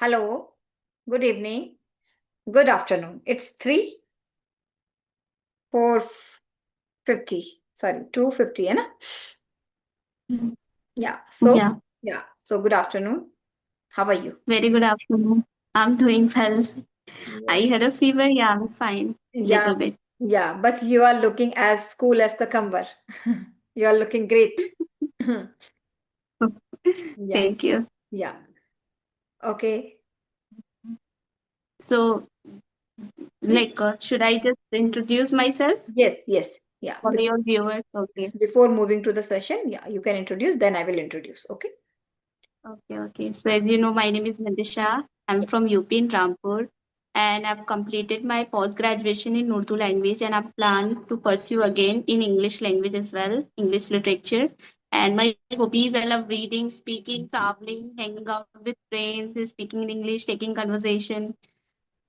Hello, good evening, good afternoon. It's 3, 4:50. Sorry, 2:50, है ना? Mm. Yeah. So, Yeah, yeah. So, good afternoon. How are you? very good afternoon. I'm doing well. I Yes. had a fever. Yeah, I'm fine. Yeah, Little bit. yeah. But you are looking as cool as the cucumber. You are looking great. Yeah, Thank you. yeah. Okay. So, Hmm? should I just introduce myself Yes, yes. Yeah. for your viewers? Okay. Before moving to the session, yeah, you can introduce, then I will introduce. Okay. Okay. So, as you know, my name is Mantasha. I'm Yeah. from UP in Rampur, and I've completed my post graduation in Urdu language, and I plan to pursue again in English language as well, English literature. And my hobbies, I love reading, speaking, traveling, hanging out with friends, speaking in English, taking conversation,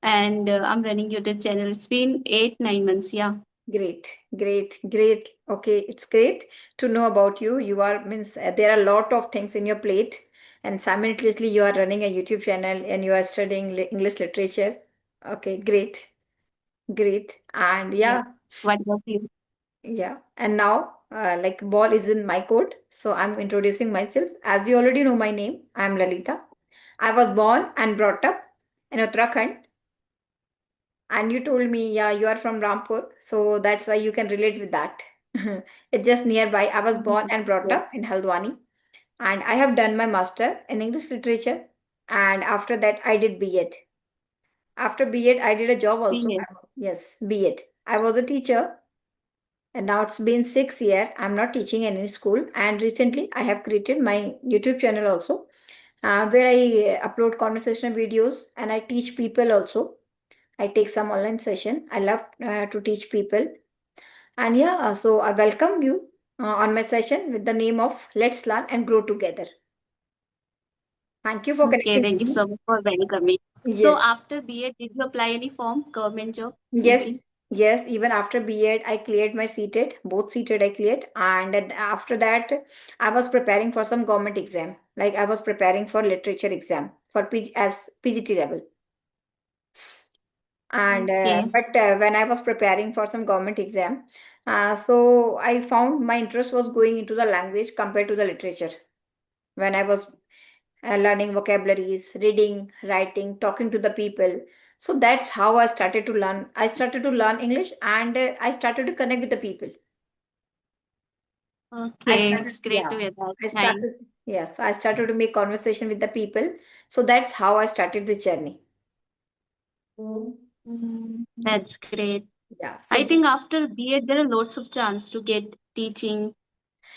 and I'm running YouTube channel. It's been 8, 9 months. Yeah. Great, great, great. Okay, it's great to know about you. You are means there are a lot of things in your plate, and simultaneously you are running a YouTube channel and you are studying English literature. Okay, great, great. And Yeah. yeah, What about you? yeah. And now, like ball is in my court, so I'm introducing myself. As you already know my name, I'm Lalita. I was born and brought up in Uttarakhand. And you told me, yeah, you are from Rampur, so that's why you can relate with that. It's just nearby. I was born and brought Yeah. up in Haldwani, and I have done my master in English literature. And after that, I did B.Ed. After B.Ed, I did a job also. Yeah. Yes, B.Ed. I was a teacher, and now it's been 6 years. I'm not teaching in any school. And recently, I have created my YouTube channel also, where I upload conversational videos and I teach people also. I take some online session. I love to teach people. And yeah, so I welcome you on my session with the name of Let's Learn and Grow Together. Thank you for Okay, connecting thank with you me. so much for welcoming. So Yes, after BA, did you apply any form, government job, yes, teaching? yes. Even after B.Ed, I cleared my seated, both seated I cleared. And then after that, I was preparing for some government exam. Like I was preparing for literature exam for as PGT level. And Okay. when I was preparing for some government exam, so I found my interest was going into the language compared to the literature. When I was learning vocabularies, reading, writing, talking to the people. So that's how I started to learn. I started to learn English, and I started to connect with the people. I Okay, started, it's great yeah, to hear that. I Nice. started, yes, I started to make conversation with the people. So that's how I started the journey. That's great. Yeah. I So, think after BA, there are lots of chance to get teaching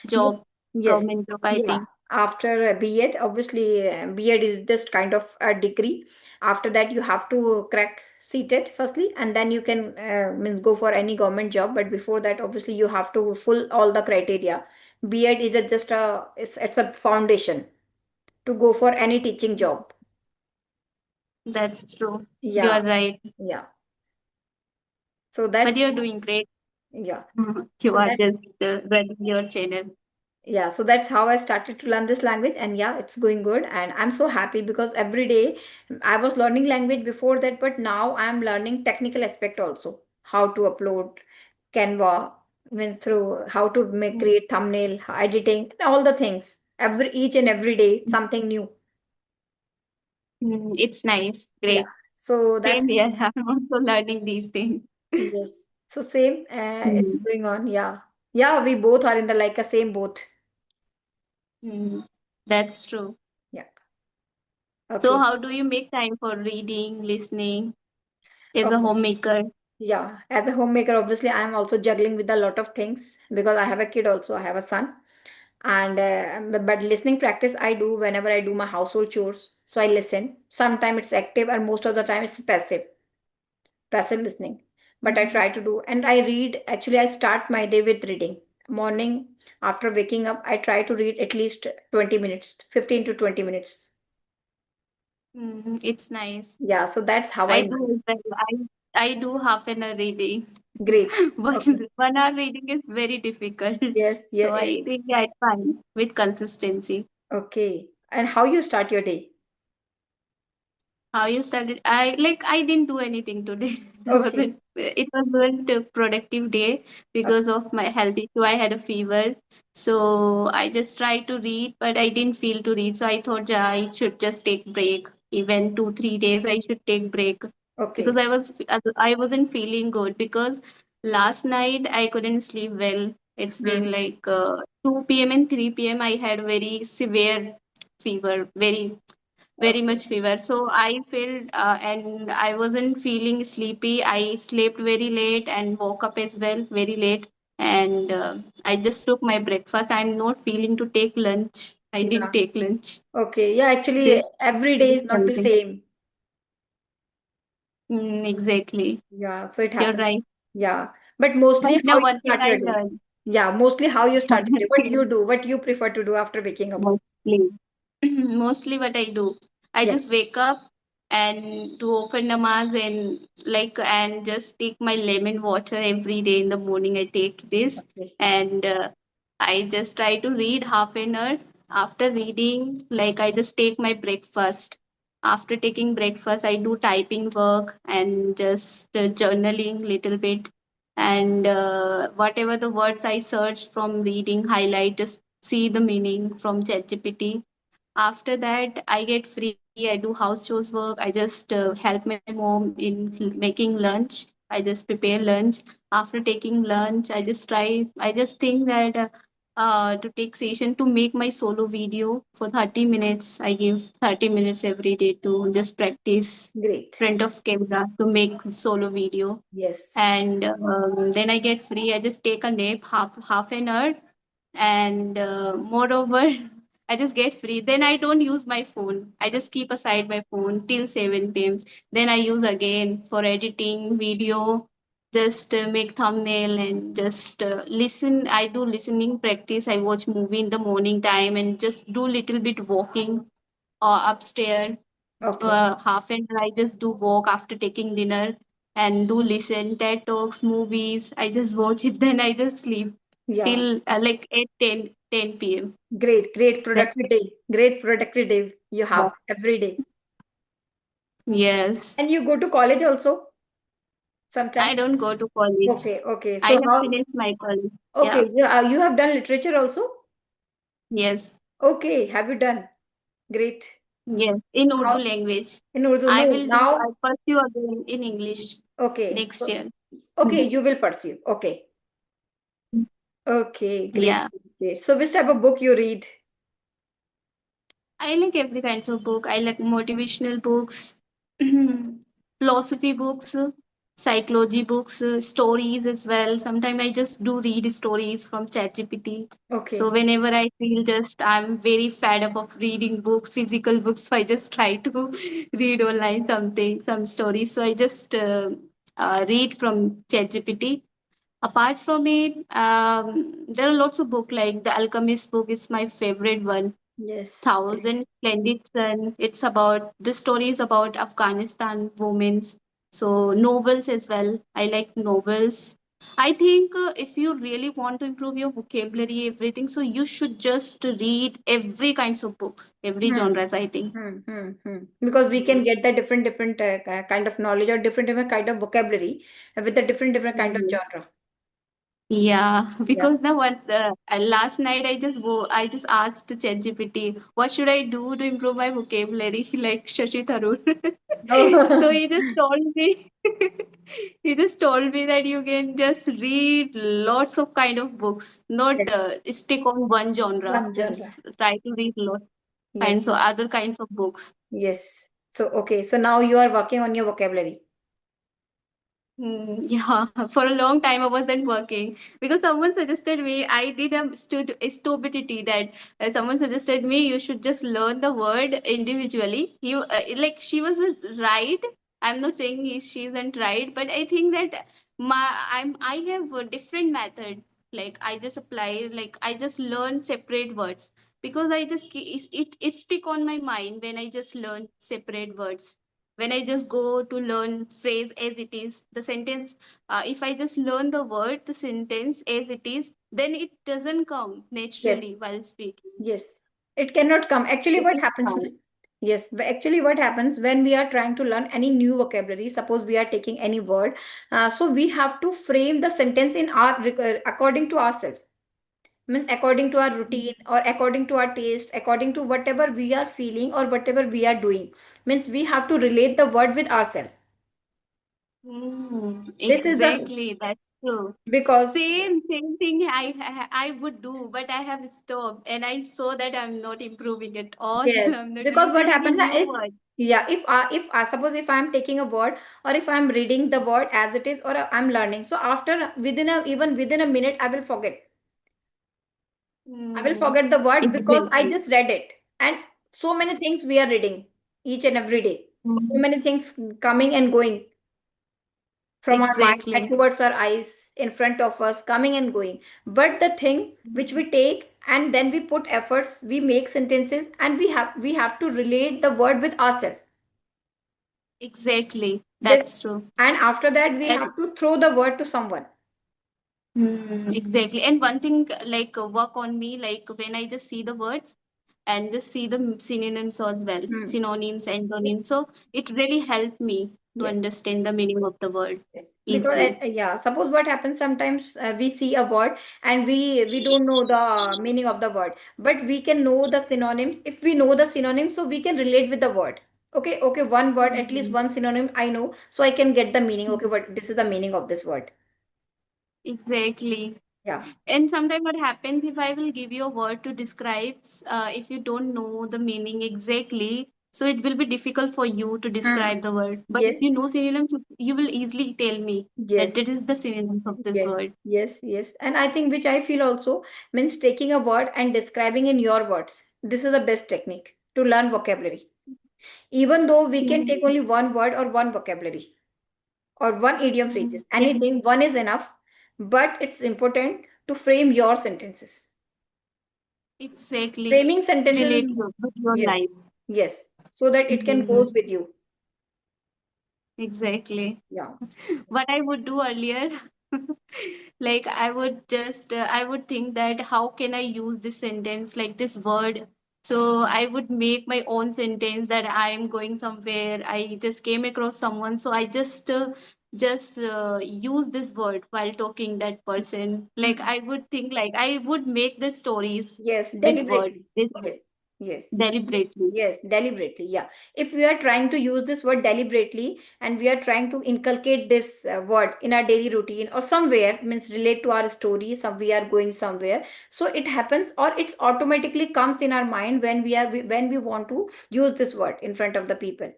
yes, job, yes, government job, I yeah. think. After B.Ed, obviously, B.Ed is just kind of a degree. After that, you have to crack CTET firstly, and then you can means go for any government job. But before that, obviously, you have to full all the criteria. B.Ed is just a it's a foundation to go for any teaching job. That's true. You Yeah, are right. yeah. So But that's you're doing great. yeah. You So are that's just running your channel. yeah, so that's how I started to learn this language, and yeah, it's going good. And I'm so happy because every day I was learning language before that, but now I'm learning technical aspect also. How to upload Canva, when through how to make create thumbnail, editing, and all the things. Each and every day, something new. It's nice. Yeah. Great. So Same that's here. I'm also learning these things. yes. So same, it's Mm. going on. Yeah. Yeah, we both are in the like a same boat. Mm. That's true. Yeah. So, Okay. how do you make time for reading, listening as a Okay. homemaker? Yeah, as a homemaker, obviously, I'm also juggling with a lot of things because I have a kid also. I have a son, and but listening practice I do whenever I do my household chores. So I listen. Sometimes it's active, and most of the time it's passive listening. But I Mhm. try to do, and I read. Actually, I start my day with reading. Morning after waking up, I try to read at least 20 minutes, 15 to 20 minutes. It's nice. Yeah, so that's how I I do manage. as well. I do half an hour reading, Great. but Okay. 1 hour reading is very difficult. Yes. So Yeah. I think I find with consistency. Okay. And how you start your day? How you started? I didn't do anything today. There Okay. wasn't. It wasn't a productive day Okay. because of my health issue. I had a fever, so I just tried to read, but I didn't feel to read. So I thought, yeah, I should just take break. Even 2 3 days, I should take break because Okay. I wasn't feeling good because last night I couldn't sleep well. It's been Hmm. like 2 p.m. and 3 p.m. I had very severe fever, very Okay. much fever. So I felt, and I wasn't feeling sleepy. I slept very late and woke up as well very late. And I just took my breakfast. I'm not feeling to take lunch. I didn't Yeah. take lunch. Okay. Yeah, actually, This every day this is not the something. same. Exactly. Yeah, so it You're happens. right. Yeah. But But mostly how now you what did start I your day. learn? Yeah, mostly how you start your day. What you Honestly, do, what you prefer to do after waking up. mostly. Mostly what I do, I Yeah. just wake up and do open namaz and and just take my lemon water every day in the morning. I take this Okay. and I just try to read half an hour. After reading, I just take my breakfast. After taking breakfast, I do typing work and just journaling little bit. And whatever the words I search from reading, highlight, just see the meaning from ChatGPT. After that, I get free. I do house chores work. I just help my mom in making lunch. I just prepare lunch. After taking lunch, I just think that to take session to make my solo video for 30 minutes. I give 30 minutes every day to just practice Great. front of camera to make solo video. Yes. And then I get free. I just take a nap, half an hour, and moreover I just get free. Then I don't use my phone. I just keep aside my phone till 7 p.m. Then I use again for editing video, just make thumbnail and just listen. I do listening practice. I watch movie in the morning time and just do little bit walking or upstairs. Okay. Half an hour I just do walk after taking dinner and do listen TED talks, movies. I just watch it, then I just sleep Yeah. till like 8 10 p.m. Great. Great That's productive day. Great productive day you have it. every day. Yes. And you go to college also sometime? I don't go to college. Okay. Okay. I So have how? finished my college. Okay. Yeah. You have done literature also? Yes. Okay. Have you done? Great. Yes. In So Urdu how language. in Urdu? I No. will do, I Now. pursue again in English Okay. next So year. okay, you will pursue. Okay. Okay. Great. Yeah. Great. So which type of book you read? I like every kinds of book. I like motivational books, philosophy books, psychology books, stories as well. Sometimes I just do read stories from ChatGPT. So Okay. whenever I feel just I'm very fed up of reading books, physical books, so I just try to read online something, some stories. So I just read from ChatGPT. Apart from it, there are lots of books like The Alchemist book is my favorite one. Yes. Great. Thousand Splendid Sun. It's about the story is about Afghanistan women's. So novels as well. I like novels. I think if you really want to improve your vocabulary, everything, so you should just read every kinds of books, every Hmm. genres. I think. Because we can get the different kind of knowledge or different kind of vocabulary with the different kind of Mhm. genre. Yeah, Yeah. because the one last night I just asked ChatGPT what should I do to improve my vocabulary like Shashi Tharoor. So Oh, he just told me he just told me that you can just read lots of kind of books, not yes. stick on one genre. One Just genre. try to read lot Yes. kinds of other kinds of books. Yes. So okay. So now you are working on your vocabulary. Yeah, for a long time I wasn't working because someone suggested me. I did a stupidity that someone suggested me you should just learn the word individually. You she was right. I'm not saying she isn't right, but I think that I have a different method. Like I just apply, like I just learn separate words because it stick on my mind when I just learn separate words. When I just go to learn phrase as it is, the sentence, if I just learn the word, the sentence as it is, then it doesn't come Yes. naturally while speaking. Yes. It cannot come. Actually, It what is happens? hard. Yes, but actually, what happens when we are trying to learn any new vocabulary? Suppose we are taking any word, so we have to frame the sentence in our according to ourselves, means according to our routine or according to our taste, according to whatever we are feeling or whatever we are doing. Means we have to relate the word with ourselves. This is the Exactly, that's true. because Same thing I would do, but I have stopped and I saw that I'm not improving at all. yes, I'm not because what using any happens new is, word. yeah, if I suppose if I'm taking a word or if I'm reading the word as it is or I'm learning, so after within a even within a minute I will Hmm. forget the word because I Exactly. just read it. And so many things we are reading each and every day. So Hmm. many things coming and going from our mind and Exactly. towards our eyes in front of us, coming and going. But the thing which we take and then we put efforts, we make sentences, and we have to relate the word with ourselves. Exactly. This That's true. and after that we And have to throw the word to someone. exactly. And one thing like work on me, like when I just see the words and just see the synonyms as well, Hmm. synonyms, antonyms. So it really helped me to Yes. understand the meaning of the word Yes, because easily. yeah, suppose what happens sometimes we see a word and we don't know the meaning of the word, but we can know the synonyms. If we know the synonyms, so we can relate with the word. Okay, okay, one word, at least Mhm. one synonym I know, so I can get the meaning. Okay, what this is the meaning of this word. Exactly. Yeah. And sometimes what happens if I will give you a word to describe, if you don't know the meaning exactly, so it will be difficult for you to Hmm. describe the word. But if Yes, you know synonyms, you will easily tell me that yes, that is the synonym of this yes, word. yes, yes. And I think which I feel also means taking a word and describing in your words. This is the best technique to learn vocabulary. Even though we can take Mhm. only one word or one vocabulary or one idiom Mhm. phrases, anything, one is enough, but it's important to frame your sentences. Exactly. Framing sentences Relate is, with your yes, life. yes, so that it can Mhm. goes with you. Exactly. Yeah. What I would do earlier, like I would think that how can I use this sentence, like this word. So I would make my own sentence that I am going somewhere. I just came across someone, so I just use this word while talking that person. Like Mhm. I would think like I would make the stories Yes, with word deliberately. this Yes, yes. deliberately. Yes, deliberately. Yeah. If we are trying to use this word deliberately and we are trying to inculcate this word in our daily routine or somewhere, means relate to our story, some we are going somewhere. So it happens or it's automatically comes in our mind when when we want to use this word in front of the people.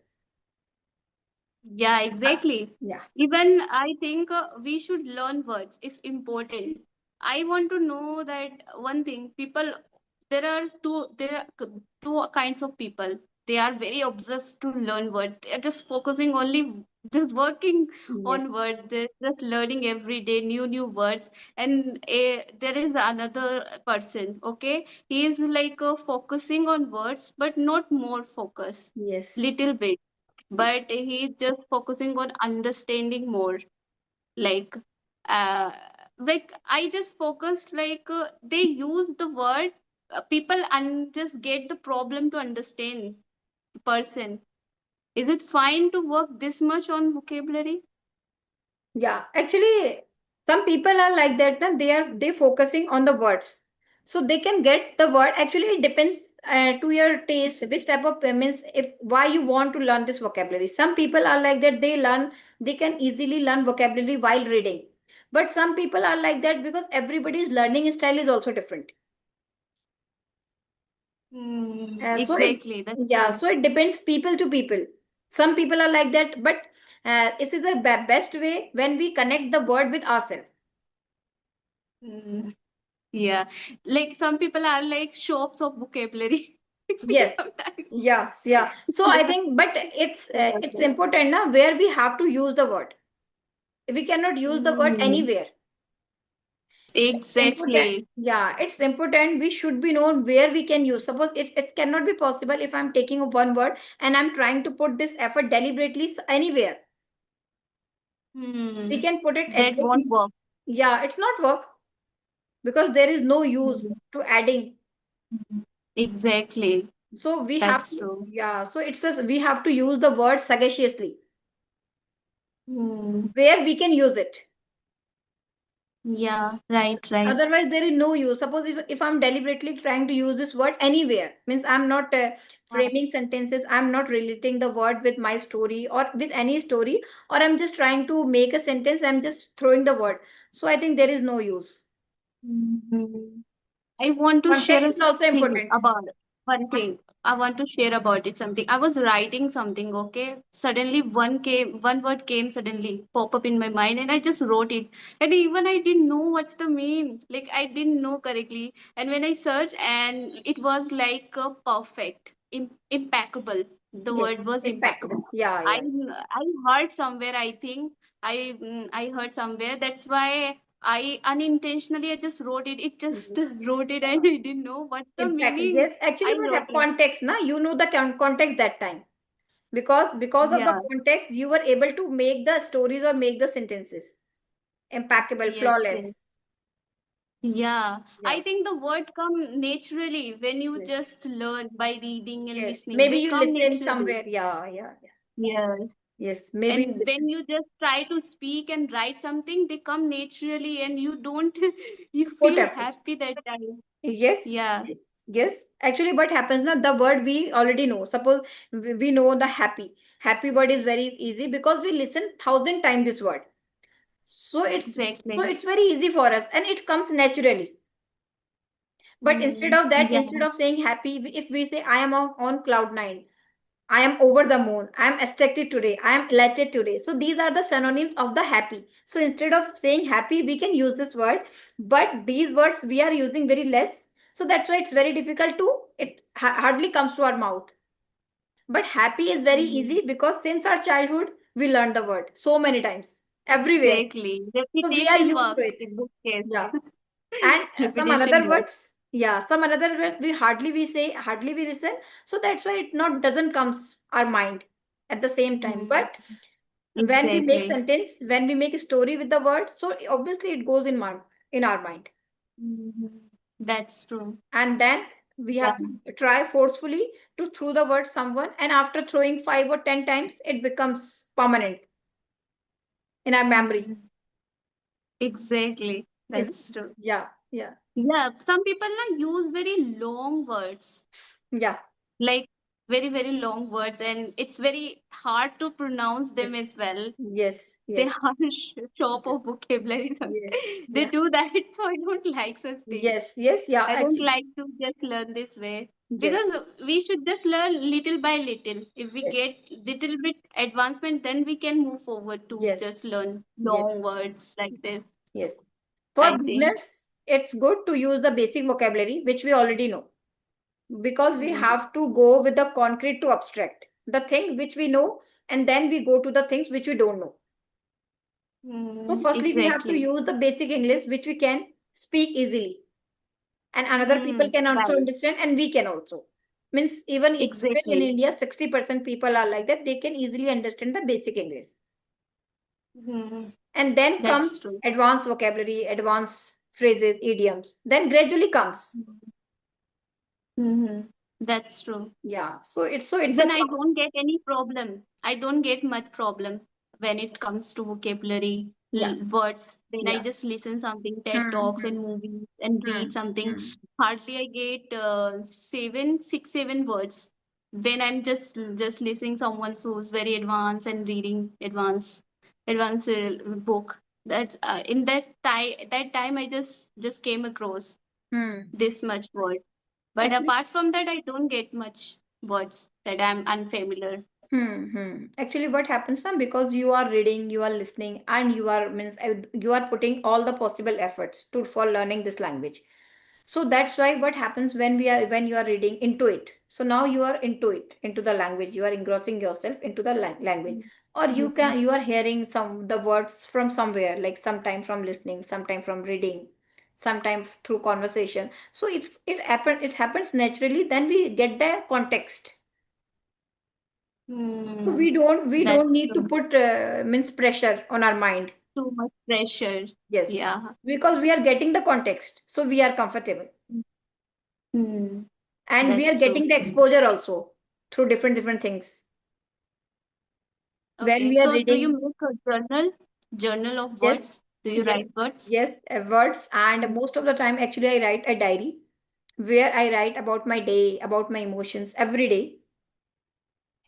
Yeah, exactly. Yeah. Even I think we should learn words. It's important. I want to know that one thing. People, there are two kinds of people. They are very obsessed to learn words. They are just focusing only, just working Yes. on words. They're just learning every day new words. And there is another person. Okay, he is like focusing on words, but not more focus. Yes. Little bit, but he's just focusing on understanding more, like uh I just focus like they use the word, people and just get the problem to understand the person. Is it fine to work this much on vocabulary? Yeah, actually, some people are like that. Na? They focusing on the words, so they can get the word. Actually, it depends to your taste, which type of means if why you want to learn this vocabulary. Some people are like that. They can easily learn vocabulary while reading, but some people are like that because everybody's learning style is also different. So it Exactly, that's yeah, true. so it depends people to people. Some people are like that, but this is the best way when we connect the word with ourselves. Mm, yeah, like some people are like shops of vocabulary. I feel Yes, sometimes. yes, yeah. So I think, but it's important now where we have to use the word. We cannot use the word Mm, anywhere. It's important. exactly. Yeah, it's important. We should be known where we can use. Suppose it cannot be possible if I'm taking one word and I'm trying to put this effort deliberately anywhere. We Hmm. can put it That won't exactly. work. Yeah, it's not work because there is no use Mhm. to adding. Mhm. Exactly. So we have That's to, true. yeah, so it's a, we have to use the word sagaciously Hmm. where we can use it. Yeah, right, right. Otherwise, there is no use. Suppose if I'm deliberately trying to use this word anywhere, means I'm not framing sentences, I'm not relating the word with my story or with any story, or I'm just trying to make a sentence, I'm just throwing the word. So I think there is no use. Mhm. I want to share Context a is also thing important. about one thing. I want to share about it something. I was writing something, okay? Suddenly one word came suddenly, pop up in my mind, and I just wrote it. And even I didn't know what's the mean. Like I didn't know correctly. And when I searched, and it was like perfect, impeccable. The Yes, word was impeccable. impeccable. Yeah, I yeah. I heard somewhere. I think I heard somewhere. That's why I unintentionally I just wrote it. It just Yes. wrote it and Yeah. I didn't know what's the Impeccable. meaning. Yes, actually, I what wrote have it. context, na? You know the context that time. Because of the Yeah. context, you were able to make the stories or make the sentences impeccable, Yes, yes. flawless. Yeah. Yeah. I think the word come naturally when you Yes. just learn by reading and Yes. listening. Maybe They you come listen naturally. somewhere. Yeah, yeah, yeah. Yes. Yes. Maybe you And when listen. you just try to speak and write something, they come naturally and you don't you Put feel effort. happy that time. Yes. Yeah. Yes. Actually, what happens now? The word we already know. Suppose we know the happy. Happy word is very easy because we listen 1,000 times this word. So Exactly. it's very easy for us and it comes naturally. But instead Mm, of that, yeah. instead of saying happy, if we say I am on cloud nine, I am over the moon, I am ecstatic today, I am elated today. So these are the synonyms of the happy. So instead of saying happy, we can use this word, but these words we are using very less. So that's why it's very difficult to, it hardly comes to our mouth. But happy is very Mm, easy because since our childhood, we learned the word so many times, everywhere. exactly. So we are Repetition used to work it. in this case. Yeah. And some Repetition another work. words, yeah, some another words we hardly we say, hardly we listen. So that's why it not doesn't comes our mind at the same time. Mm, But when we make exactly. sentence, when we make a story with the word, so obviously it goes in our mind. Mhm. That's true. And then we Yeah. have to try forcefully to throw the word someone, and after throwing 5 or 10 times, it becomes permanent in our memory. Mhm. Exactly. Is That's true. yeah, yeah, Yeah, some people now use very long words, yeah, like very, very long words, and it's very hard to pronounce yes, them as well. yes, They yes, are shop yes, of vocabulary. yes, They yeah. do that, so I don't like such things. Yes, yes, yeah, I don't actually, like to just learn this way yes, because we should just learn little by little. If we yes, get little bit advancement, then we can move forward to yes, just learn yes, long words like this. yes. For I think. beginners, it's good to use the basic vocabulary, which we already know, because we Mm, have to go with the concrete to abstract, the thing which we know, and then we go to the things which we don't know. So, firstly, we have to exactly. use the basic English, which we can speak easily, and another people can also Right. understand, and we can also. Means even in Exactly. India, 60% people are like that. They can easily understand the basic English. Mm, And then that's comes true. advanced vocabulary, advanced phrases, idioms. Then gradually comes. Mm-hmm. That's true. Yeah. So it's a Even I process. don't get any problem. I don't get much problem when it comes to vocabulary Yeah. words. When I Yeah. just listen something, TED Hmm, talks and hmm, movies and read hmm, something, hmm, hardly I get six, seven words. When I'm just listening someone who's very advanced and reading advanced book. That in that time I just came across hmm. this much word. But Actually, apart from that, I don't get much words that I'm unfamiliar. Actually, what happens now, because you are reading, you are listening, and you are means you are putting all the possible efforts to for learning this language. So that's why what happens when you are reading into it. So now you are into it, into the language. You are engrossing yourself into the language, or Mhm. you are hearing some the words from somewhere, like sometime from listening, sometime from reading, sometime through conversation. So it happens naturally. Then we get the context. So Hmm. we don't That's need to true. put means pressure on our mind. Too much pressure. Yes, Yeah. because we are getting the context, so we are comfortable. Hmm. And we are That's true. getting the exposure also through different things. When Okay, we are so do you reading, make a journal of yes, words? Do you yes, write words? yes, words, and most of the time, actually, I write a diary where I write about my day, about my emotions every day.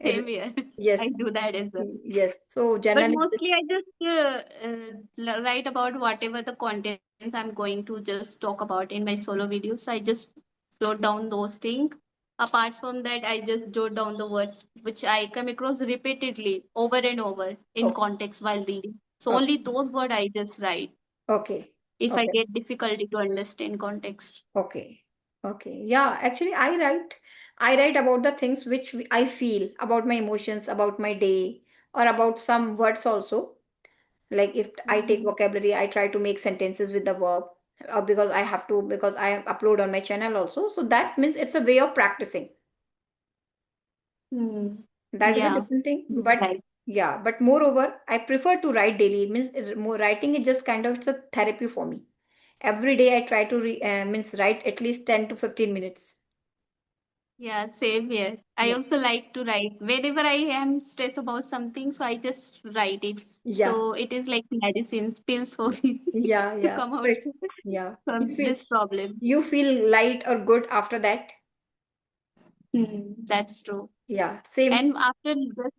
As- Same here. I Yes, do that as well. yes. So But journal is mostly I just write about whatever the contents I'm going to just talk about in my solo videos. I just jot down those things. Apart from that, I just jot down the words which I come across repeatedly over and over in okay, context while reading. So okay, only those words I just write okay, if I okay, get difficulty to understand context. okay, okay. Yeah, actually, I write. I write about the things which I feel about my emotions, about my day, or about some words also. Like if I take Mm-hmm. vocabulary, I try to make sentences with the verb because I have to, because I upload on my channel also. So that means it's a way of practicing. Hmm. That is a Yeah. different thing. Right. But yeah, but moreover, I prefer to write daily. Means more writing is just kind of it's a therapy for me. Every day I try to means write at least 10 to 15 minutes. Yeah, same here. I Yeah. also like to write. Whenever I am stressed about something, so I just write it. Yeah. So it is like medicine, pills for me Yeah, to yeah. come So out yeah. from this problem. You feel light or good after that. That's true. Yeah. Same. And after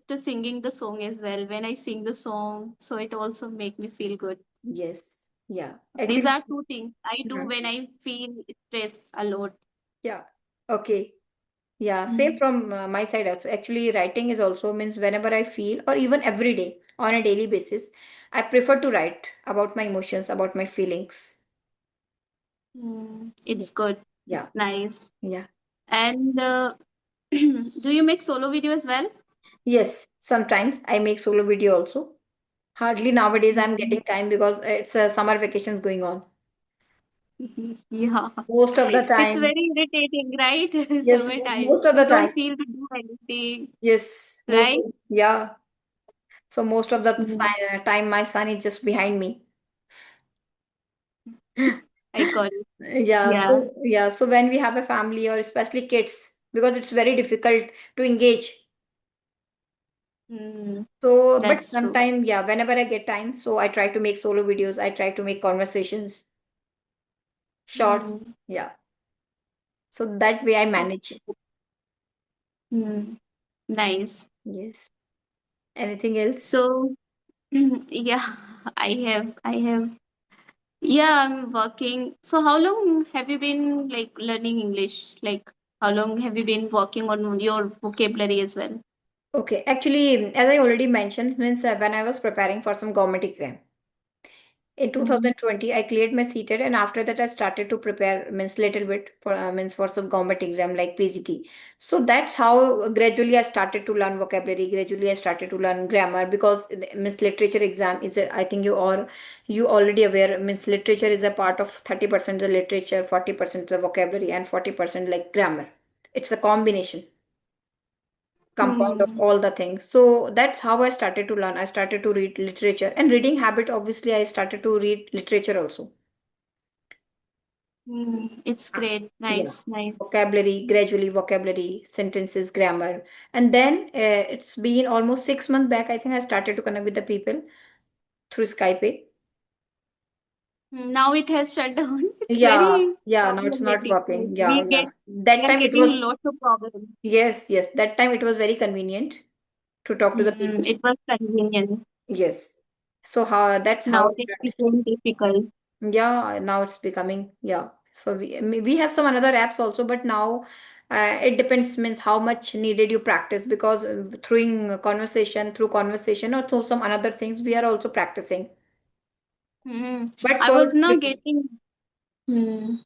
just singing the song as well, when I sing the song, so it also make me feel good. Yes. Yeah. These Actually. are two things I do Mhm. when I feel stress a lot. Yeah. Okay. Yeah, same Mm. from my side also. Actually, writing is also means whenever I feel, or even every day on a daily basis, I prefer to write about my emotions, about my feelings. Yeah, It's good. yeah, It's nice. yeah. And do you make solo video as well? Yes, sometimes I make solo video also. Hardly nowadays I'm Mm. getting time because it's summer vacations going on. Yeah, Most of the it's time, very irritating, right? yes, Summertime. most of the We time, don't feel to do anything, yes, right? yeah. So most of the Mm, time, my son is just behind me. I got it. Yeah, Yeah, so when we have a family or especially kids, because it's very difficult to engage. mm, So, but that's true. sometime, yeah, whenever I get time, so I try to make solo videos. I try to make conversations, shorts. Mm, Yeah. So that way I manage. okay. Mm, nice. Yes. Anything else? So, yeah, I have. Yeah, I'm working. So, how long have you been like learning English? Like, how long have you been working on your vocabulary as well? Okay. Actually, as I already mentioned, means when I was preparing for some government exam. In Mm, 2020, I cleared my CTET, and after that, I started to prepare means little bit for means for some government exam like PGT. So that's how gradually I started to learn vocabulary. Gradually, I started to learn grammar because means literature exam is I think you already aware means literature is a part of 30% the literature, 40% the vocabulary, and 40% like grammar. It's a combination compound of mm, all the things. So that's how I started to learn. I started to read literature and reading habit. Obviously, I started to read literature also. it's Ah, great. yeah, Nice, nice. vocabulary, gradually vocabulary, sentences, grammar, and then it's been almost 6 months back. I think I started to connect with the people through Skype. Now it has shut down. It's Yeah, very yeah. Now it's not problematic. Like working. Yeah, yeah. we That are time it getting was lots of problems. yes, yes. That time it was very convenient to talk to the people. It was convenient. Yes. So how that's how Now it it started. became difficult. Yeah, now it's becoming, yeah. So we have some another apps also, but now it depends means how much needed you practice because through conversation or through some another things we are also practicing. Hmm. But I for was not getting. Hmm.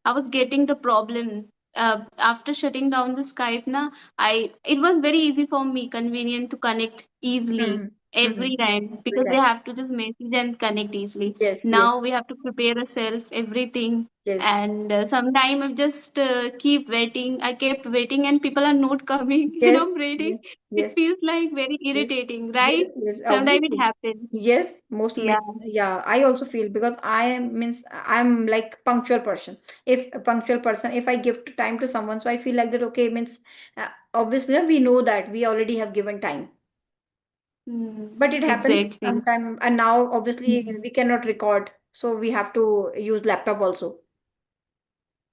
I was getting the problem after shutting down the Skype. Na, it was very easy for me, convenient to connect easily Mhm, mhm, every time every because we time. have to just message and connect easily. Yes, yes, Now we have to prepare ourselves, everything. Yes. And sometime I just keep waiting. I kept waiting, and people are not coming, and Yes. I'm reading. Yes. It Yes. feels like very Yes. irritating, Yes. right? Yes. Sometimes it Obviously. happens. Yes. Most Yeah. men. Yeah. I also feel because I am means I'm like punctual person. If a punctual person, if I give time to someone, so I feel like that. Okay, means obviously we know that we already have given time, but it happens Exactly. sometime. And now obviously we cannot record, so we have to use laptop also.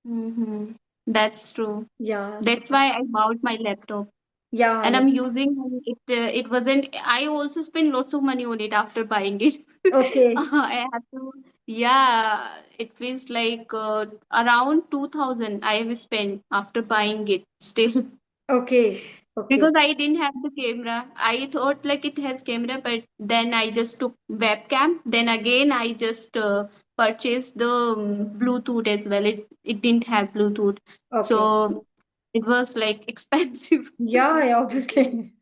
Mm-hmm. That's true. Yeah. So That's why I bought my laptop. yeah. And Yeah. I'm using it. It wasn't. I also spent lots of money on it after buying it. Okay. I have to. Yeah, it was like around 2,000 I have spent after buying it still. Okay. Okay. Because I didn't have the camera. I thought like it has camera, but then I just took webcam. Then again, I just purchased the Bluetooth as well. It didn't have Bluetooth, Okay. so it was like expensive. Yeah, yeah, obviously.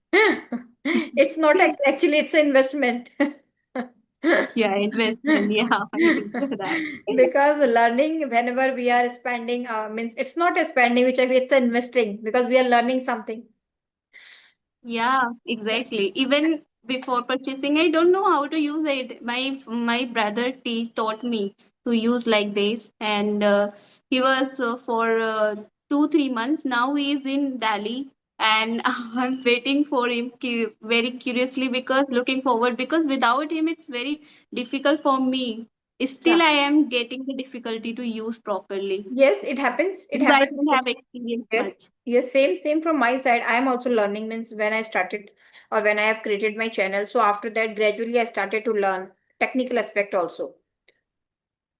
It's not actually it's an investment. Yeah, investment. Yeah, you can say that. Because learning whenever we are spending means it's not a spending which it's investing because we are learning something. Yeah, Yeah. exactly. Even before purchasing, I don't know how to use it. My brother taught me to use like this, and he was for 2 3 months. Now he is in Delhi, and I'm waiting for him very curiously because looking forward because without him it's very difficult for me. Yeah. Still, I am getting the difficulty to use properly Yes, it happens. It because I happens. don't have experience Yes. much. Yes, same from my side. I am also learning means when I started or when I have created my channel. So after that, gradually I started to learn technical aspect also.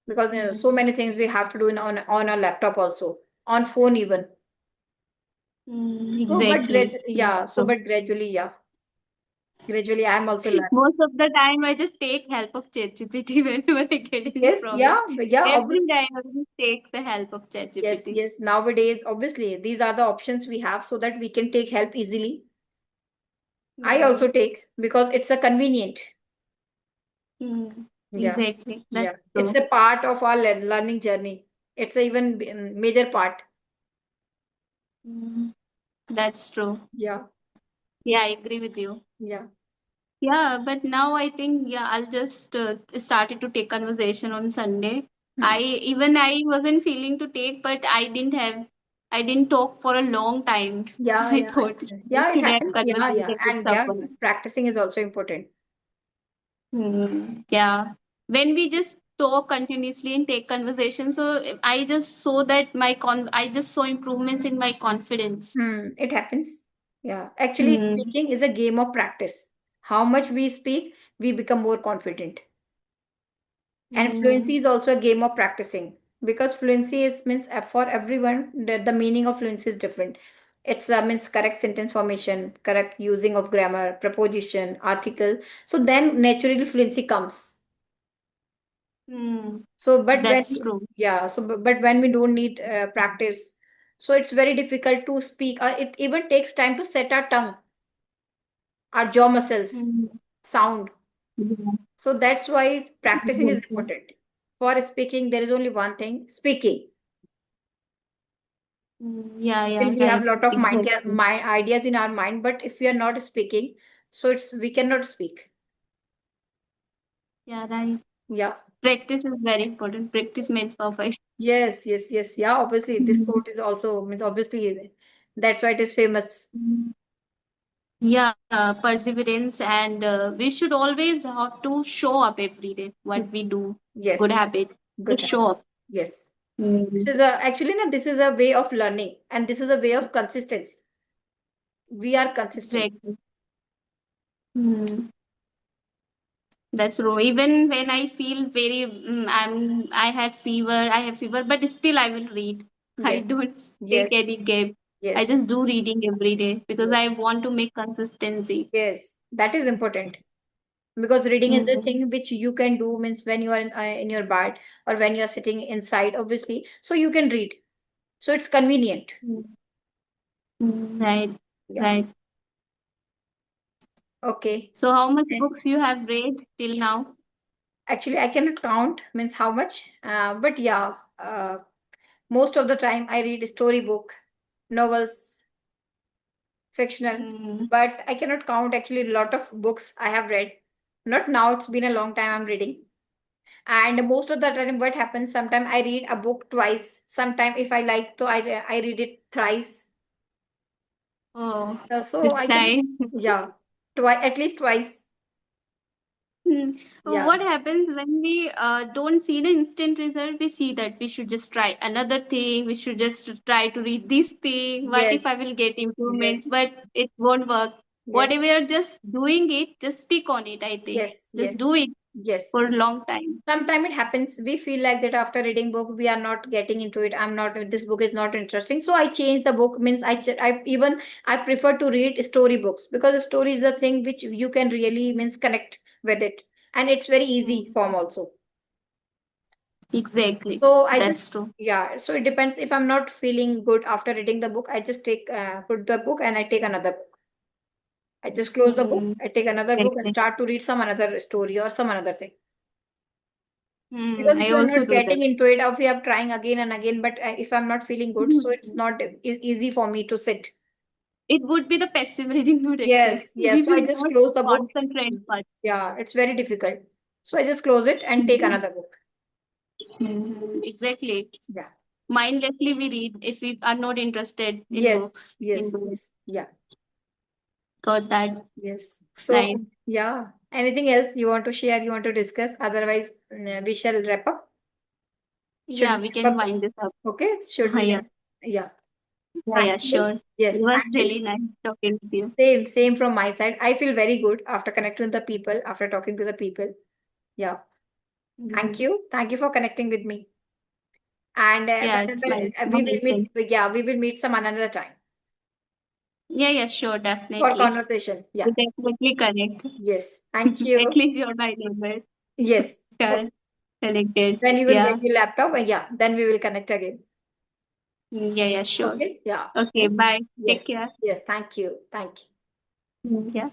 Because so Mm. many things we have to do on a laptop also, on phone even. So but Exactly. That's true. gradually, yeah, gradually I'm also learning. Most of the time, I just take help of ChatGPT whenever I get any Yes, yeah, problem. yeah, Every obviously. time I just take the help of Yes, ChatGPT. yes, nowadays obviously these are the options we have so that we can take help easily. I Hmm. also take because it's a convenient. Hmm. Yeah, Exactly. That's yeah, it's true. a part of our learning journey. It's a even major part. Hmm. That's true. Yeah, Yeah, I agree with you. yeah. Yeah, but now I think yeah, I'll just started to take conversation on Sunday. Hmm. I wasn't feeling to take, but I didn't talk for a long time. Yeah, I yeah, thought I yeah, it should have happens. Yeah, yeah, conversation with and yeah, someone. practicing is also important. Yeah. When we just talk continuously and take conversation, so I just saw that I just saw improvements in my confidence. It happens. Yeah. Actually, Hmm. speaking is a game of practice. How much we speak, we become more confident. And fluency Hmm. is also a game of practicing because fluency is means for everyone, the meaning of fluency is different. It's means correct sentence formation, correct using of grammar, preposition, article. So then naturally fluency comes. Hmm. So, but when, That's true. yeah, so, but when we don't need practice, so it's very difficult to speak. It even takes time to set our tongue, our jaw muscles, Hmm. sound. Yeah. So that's why practicing is Exactly. important. For speaking, there is only one thing, speaking. Yeah, Still, yeah, we have right. a lot of Exactly. ideas in our mind, but if we are not speaking, so we cannot speak. Yeah, right. Yeah. Practice is very important. Practice makes perfect. Yes, yes, yes. Yeah, obviously, this Hmm. quote is also means obviously that's why it is famous. Yeah, perseverance, and we should always have to show up every day. What we do, good Yes, habit, good just show habit. up. Yes. This Mm, is a actually no, this is a way of learning and this is a way of consistency. We are consistent. exactly. Mm, that's true. Even when I feel very, I had fever, I have fever, but still I will read. I Yes, don't take yes, any gap. I yes, just do reading every day because yes, I want to make consistency. yes. That is important because reading is the Mm, thing which you can do means when you are in your bed or when you are sitting inside, obviously. So you can read. So it's convenient. mm, right, Yeah. right. Okay. So, how much Eh, books you have read till now? Actually, I cannot count means how much, but yeah. most of the time I read storybook, novels, fictional, Mm. but I cannot count actually a lot of books I have read. Not now, it's been a long time I'm reading. And most of the time, what happens, sometimes I read a book twice. Sometimes if I like, so I read it thrice. Oh, So that's I can, nice. yeah, twice, at least twice. Hmm. Yeah. What happens when we don't see the instant result? We see that we should just try another thing. We should just try to read this thing. What if Yes. I will get Yes. improvement? But it won't work. Yes. Whatever you're just doing it, just stick on it, I think. Yes. Just Yes. do it Yes. for a long time. Sometimes it happens. We feel like that after reading book, we are not getting into it. I'm not. This book is not interesting. So I change the book. Means I prefer to read story books because story is the thing which you can really means connect with it, and it's very easy Hmm. form also. Exactly. So I just, That's true. yeah. So it depends. If I'm not feeling good after reading the book, I just take put the book and I take another book. I just close the book. Hmm. I take another book and Exactly. start to read some another story or some another thing. Hmm. Because if I you are also not do that. getting into it, or if you are trying again and again, but if I'm not feeling good, so it's Hmm. not easy for me to sit. It would be the passive reading, not active. Yes, We yes. So I will just not close the book. concentrate much. Yeah, it's very difficult. So I just close it and take Hmm. another book. Exactly. Yeah. Mindlessly we read if we are not interested in Yes, books. In yes, books. yes. Yeah, Got that. yes. It's nice. So, yeah. Anything else you want to share, you want to discuss? Otherwise, we shall wrap up. Should Yeah, we we wrap can up? wind this up. Okay. Should we Yeah, wrap? Yeah. yeah, Thank yeah, you. sure. It Yes, was thank you. really nice talking with you. Same from my side. I feel very good after connecting with the people, after talking to the people. Yeah. Thank Mhm. you. Thank you for connecting with me. And Yeah, it's nice. we will meet, Amazing. yeah, we will meet some another time Yeah, yeah, sure, for definitely. conversation. We Yeah. definitely connect. Yes. Thank At you. least you're my number. Yes. Sure, Okay. connected. Then you will Yeah. get your laptop. And yeah. Then we will connect again. Yeah, yeah, sure. Okay. Yeah. Okay, bye. Yes. Take care. Yes. Thank you. Thank you. Yeah.